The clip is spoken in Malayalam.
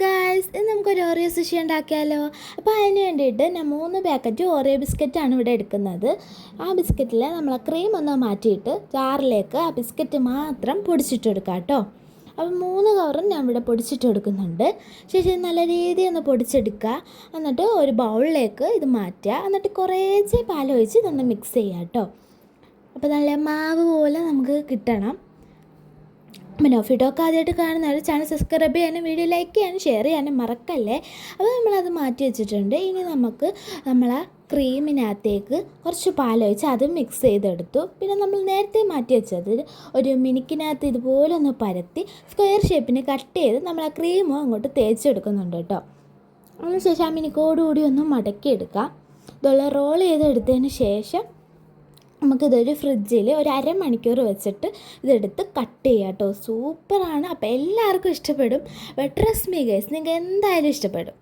ഗായ്സ്, ഇന്ന് നമുക്കൊരു ഓറിയോ സുഷി ഉണ്ടാക്കിയാലോ. അപ്പോൾ അതിന് വേണ്ടിയിട്ട് ഞാൻ 3 പാക്കറ്റ് ഓറിയോ ബിസ്ക്കറ്റാണ് ഇവിടെ എടുക്കുന്നത്. ആ ബിസ്ക്കറ്റിൽ നമ്മൾ ക്രീം ഒന്ന് മാറ്റിയിട്ട് ജാറിലേക്ക് ആ ബിസ്ക്കറ്റ് മാത്രം പൊടിച്ചിട്ടെടുക്കാം കേട്ടോ. അപ്പോൾ 3 കവറും ഞാൻ ഇവിടെ പൊടിച്ചിട്ടെടുക്കുന്നുണ്ട്. ശേഷം നല്ല രീതിയിൽ ഒന്ന് പൊടിച്ചെടുക്കുക. എന്നിട്ട് ഒരു ബൗളിലേക്ക് ഇത് മാറ്റുക. എന്നിട്ട് കുറേശ്ശെ പാലൊഴിച്ച് ഇതൊന്ന് മിക്സ് ചെയ്യുക കേട്ടോ. അപ്പോൾ നല്ല മാവ് പോലെ നമുക്ക് കിട്ടണം. അപ്പോൾ നോഫിഡോക്ക് ആദ്യമായിട്ട് കാണുന്നവർ ചാനൽ സബ്സ്ക്രൈബ് ചെയ്യാനും വീഡിയോ ലൈക്ക് ചെയ്യാനും ഷെയർ ചെയ്യാനും മറക്കല്ലേ. അപ്പോൾ നമ്മളത് മാറ്റി വെച്ചിട്ടുണ്ട്. ഇനി നമുക്ക് നമ്മളെ ക്രീമിനകത്തേക്ക് കുറച്ച് പാലൊഴിച്ച് അത് മിക്സ് ചെയ്തെടുത്തു. പിന്നെ നമ്മൾ നേരത്തെ മാറ്റി വെച്ചത് ഒരു മിനിക്കിനകത്ത് ഇതുപോലെ ഒന്ന് പരത്തി സ്ക്വയർ ഷേപ്പിന് കട്ട് ചെയ്ത് നമ്മൾ ആ ക്രീമും അങ്ങോട്ട് തേച്ചെടുക്കുന്നുണ്ട് കേട്ടോ. അതിനുശേഷം ആ മിനിക്കോടുകൂടി ഒന്ന് മടക്കിയെടുക്കാം. ഇതുള്ള റോൾ ചെയ്തെടുത്തതിന് ശേഷം നമുക്കിതൊരു ഫ്രിഡ്ജിൽ ഒരു അരമണിക്കൂർ വെച്ചിട്ട് ഇതെടുത്ത് കട്ട് ചെയ്യാം കേട്ടോ. സൂപ്പറാണ്. അപ്പോൾ എല്ലാവർക്കും ഇഷ്ടപ്പെടും. ട്രസ്റ്റ് മീ ഗൈസ്, നിങ്ങൾക്ക് എന്തായാലും ഇഷ്ടപ്പെടും.